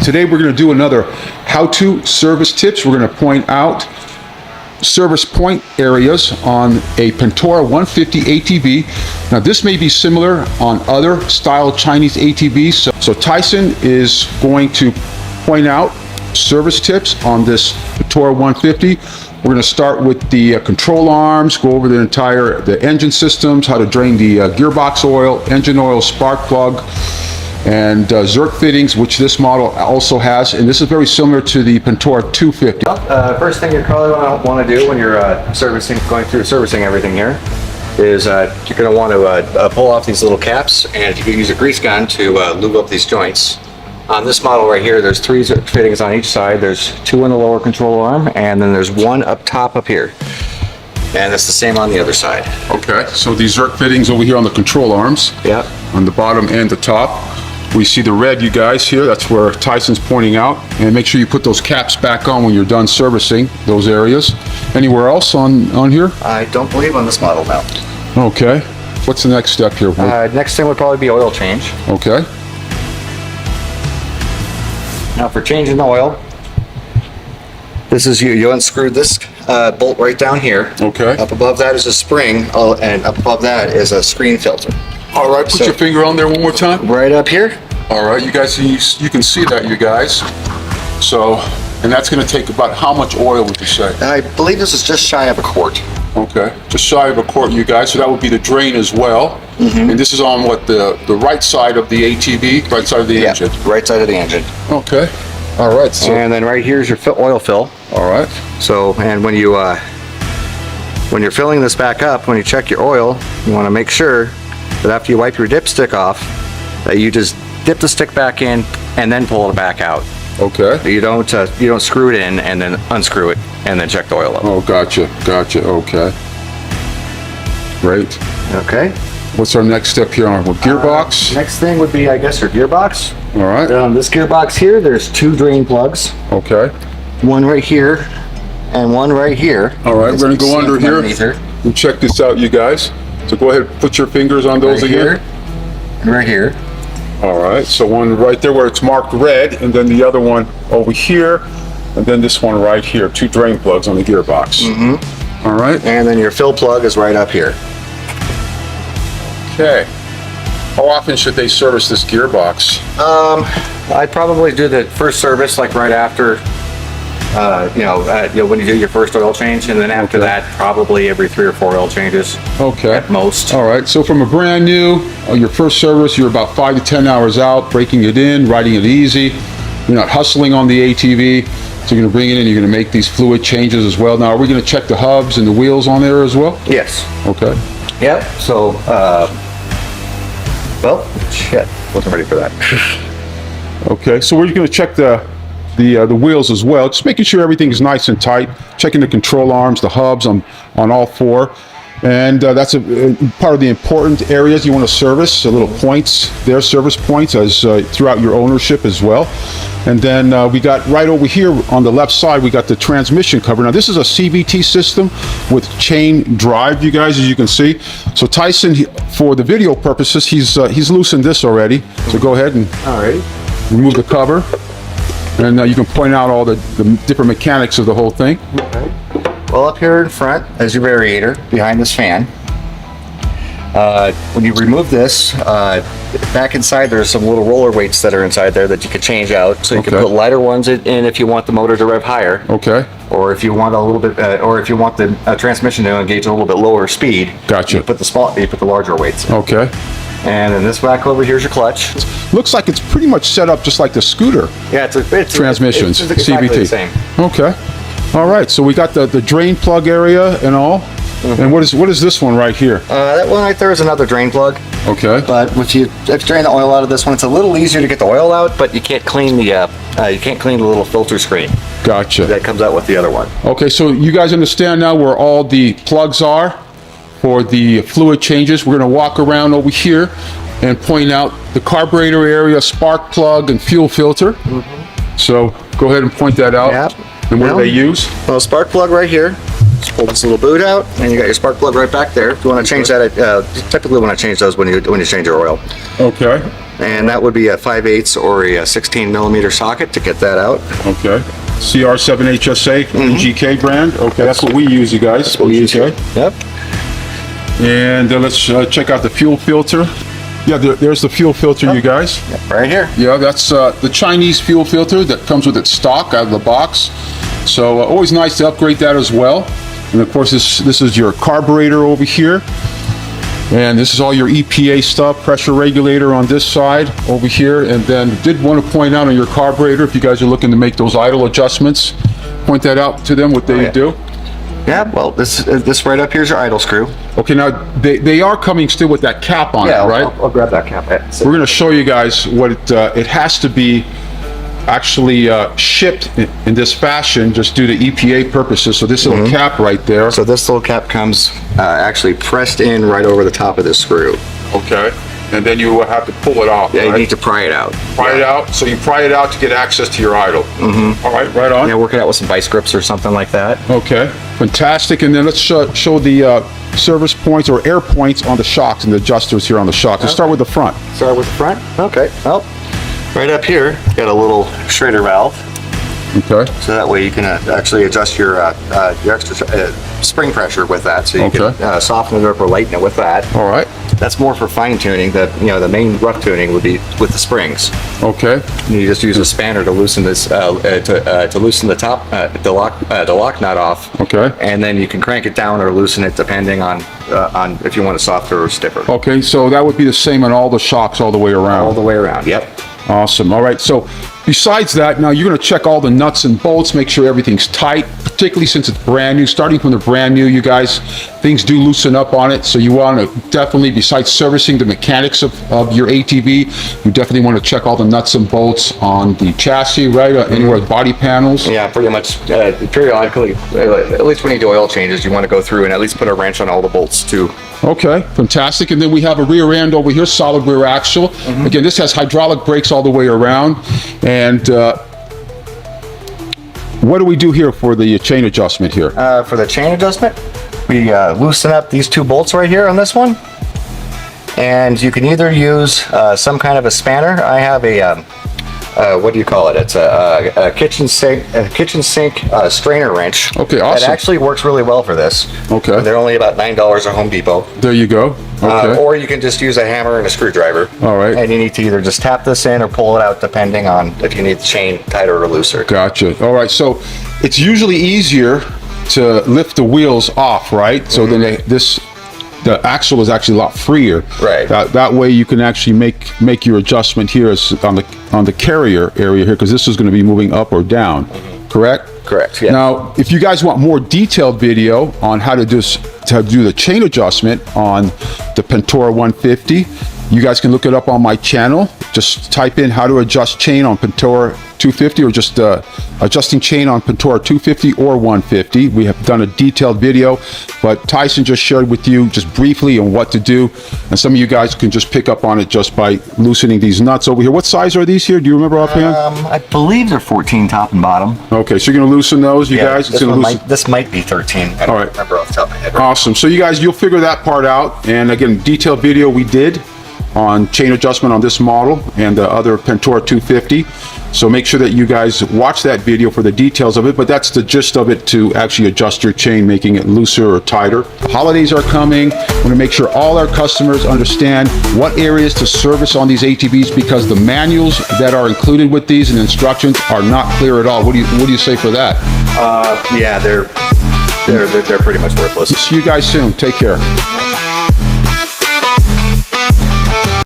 Today we're going to do another how-to service tips. We're going to point out service point areas on a Pentora 150 ATV. Now this may be similar on other style Chinese ATVs. So Tyson is going to point out service tips on this Pentora 150. We're going to start with the control arms, go over the engine systems, how to drain the gearbox oil, engine oil, spark plug, and Zerk fittings, which this model also has, and this is very similar to the Pentora 250. First thing you probably want to do when you're going through servicing everything here is you're going to want to pull off these little caps, and you can use a grease gun to lube up these joints. On this model right here, there's 3 Zerk fittings on each side. There's 2 in the lower control arm, and then there's 1 up top up here. And it's the same on the other side. Okay, so these Zerk fittings over here on the control arms. Yep. On the bottom and the top. We see the red, you guys, here. That's where Tyson's pointing out. And make sure you put those caps back on when you're done servicing those areas. Anywhere else on here? I don't believe on this model now. Okay. What's the next step here? Next thing would probably be oil change. Okay. Now for changing the oil, this is you unscrew this bolt right down here. Okay. Up above that is a spring, and up above that is a screen filter. All right, put your finger on there one more time. Right up here. All right, you guys, you can see that, you guys. So, and that's going to take about how much oil would you say? I believe this is just shy of a quart. Okay, just shy of a quart, you guys. So that would be the drain as well. Mm-hmm. And this is on what, the right side of the ATV, right side of the engine? Right side of the engine. Okay. All right. So, and then right here is your oil fill. All right. So, and when you're filling this back up, when you check your oil, you want to make sure that after you wipe your dipstick off, that you just dip the stick back in and then pull it back out. Okay. You don't screw it in and then unscrew it and then check the oil level. Oh, gotcha. Okay. Great. Okay. What's our next step here on gearbox? Next thing would be, I guess, your gearbox. All right. On this gearbox here, there's 2 drain plugs. Okay. One right here and one right here. All right, we're going to go under here and check this out, you guys. So go ahead and put your fingers on those right again. Here, and right here. All right, so one right there where it's marked red, and then the other one over here, and then this one right here. 2 drain plugs on the gearbox. Mm-hmm. All right. And then your fill plug is right up here. Okay. How often should they service this gearbox? I'd probably do the first service like right after, when you do your first oil change, and then after that, probably every 3 or 4 oil changes. Okay. At most. All right. So from a brand new, your first service, you're about 5 to 10 hours out, breaking it in, riding it easy. You're not hustling on the ATV. So you're going to bring it in. You're going to make these fluid changes as well. Now, are we going to check the hubs and the wheels on there as well? Yes. Okay. Yep. So, well, shit, wasn't ready for that. Okay. So we're going to check the wheels as well, just making sure everything is nice and tight, checking the control arms, the hubs on all 4. And that's a part of the important areas you want to service, the little points there, service points as throughout your ownership as well. And then we got right over here on the left side, we got the transmission cover. Now this is a CVT system with chain drive, you guys, as you can see. So Tyson, for the video purposes, he's loosened this already. So go ahead and remove the cover. And you can point out all the different mechanics of the whole thing. Okay. Well, up here in front is your variator behind this fan. When you remove this, back inside there's some little roller weights that are inside there that you can change out. So you can put lighter ones in if you want the motor to rev higher. Okay. Or if you want a little bit, or if you want the transmission to engage a little bit lower speed. Gotcha. You put the larger weights in. Okay. And then this back over here is your clutch. Looks like it's pretty much set up just like the scooter. Yeah, it's transmissions, it's exactly CVT. the same. Okay. All right. So we got the drain plug area and all. Mm-hmm. And what is this one right here? That one right there is another drain plug. Okay. But if you drain the oil out of this one, it's a little easier to get the oil out, but you can't clean the little filter screen. Gotcha. That comes out with the other one. Okay. So you guys understand now where all the plugs are for the fluid changes. We're going to walk around over here and point out the carburetor area, spark plug, and fuel filter. Mm-hmm. So go ahead and point that out. Yep. And what do they use? Well, spark plug right here. pull this little boot out, and you got your spark plug right back there. If you want to change that, you typically want to change those when you change your oil. Okay. And that would be a 5/8 or a 16 millimeter socket to get that out. Okay. CR7HSA, GK brand. Okay, that's what we use, you guys. That's what we use here. Yep. And let's check out the fuel filter. Yeah, there's the fuel filter, you guys. Yep, right here. Yeah, that's the Chinese fuel filter that comes with its stock out of the box. So always nice to upgrade that as well. And of course, this is your carburetor over here. And this is all your EPA stuff, pressure regulator on this side over here. And then did want to point out on your carburetor, if you guys are looking to make those idle adjustments, point that out to them, what they do. Yeah, well, this right up here is your idle screw. Okay, now they are coming still with that cap on it, right? I'll grab that cap. We're going to show you guys what it has to be actually shipped in this fashion just due to EPA purposes. So this little cap right there. So this little cap comes actually pressed in right over the top of this screw. Okay. And then you have to pull it off. Yeah, right? You need to pry it out. Pry it out. So you pry it out to get access to your idle. All right, right on. Yeah, work it out with some vice grips or something like that. Okay, fantastic. And then let's show the service points or air points on the shocks and the adjusters here on the shocks. Let's start with the front. Start with the front. Okay. Well, right up here, got a little Schrader valve. Okay. So that way you can actually adjust your extra spring pressure with that. So you can soften it up or lighten it with that. All right. That's more for fine tuning. The main rough tuning would be with the springs. Okay. You just use a spanner to loosen this to loosen the top the lock nut off. Okay. And then you can crank it down or loosen it depending on if you want it softer or stiffer. Okay, so that would be the same on all the shocks all the way around. All the way around. Yep. Awesome. All right. So besides that, now you're going to check all the nuts and bolts, make sure everything's tight, particularly since it's brand new. Starting from the brand new, you guys, things do loosen up on it. So you want to definitely, besides servicing the mechanics of your ATV, you definitely want to check all the nuts and bolts on the chassis, right? Anywhere with body panels. Yeah, pretty much periodically, at least when you do oil changes, you want to go through and at least put a wrench on all the bolts too. Okay, fantastic. And then we have a rear end over here, solid rear axle. Again, this has hydraulic brakes all the way around. And what do we do here for the chain adjustment here? For the chain adjustment, we loosen up these two bolts right here on this one. And you can either use some kind of a spanner. I have a, what do you call it? It's a kitchen sink strainer wrench. Okay, awesome. It actually works really well for this. Okay. They're only about $9 at Home Depot. There you go. Okay. Or you can just use a hammer and a screwdriver. All right. And you need to either just tap this in or pull it out depending on if you need the chain tighter or looser. Gotcha. All right. So it's usually easier to lift the wheels off, right? So then the axle is actually a lot freer. Right. That way you can actually make your adjustment here on the carrier area here, because this is going to be moving up or down. Correct? Correct. Yeah. Now, if you guys want more detailed video on how to do the chain adjustment on the Pentora 150, you guys can look it up on my channel. Just type in how to adjust chain on Pentora 250, or just adjusting chain on Pentora 250 or 150. We have done a detailed video, but Tyson just shared with you just briefly on what to do, and some of you guys can just pick up on it just by loosening these nuts over here. What size are these here? Do you remember offhand? I believe they're 14 top and bottom. Okay, so you're going to loosen those, you guys? This might be 13. I don't remember off the top of my head. Awesome. So you guys, you'll figure that part out. And again, detailed video we did on chain adjustment on this model and the other Pentora 250. So make sure that you guys watch that video for the details of it, but that's the gist of it, to actually adjust your chain, making it looser or tighter. The holidays are coming. We want to make sure all our customers understand what areas to service on these ATVs, because the manuals that are included with these and instructions are not clear at all. What do you say for that? Yeah, they're pretty much worthless. See you guys soon. Take care.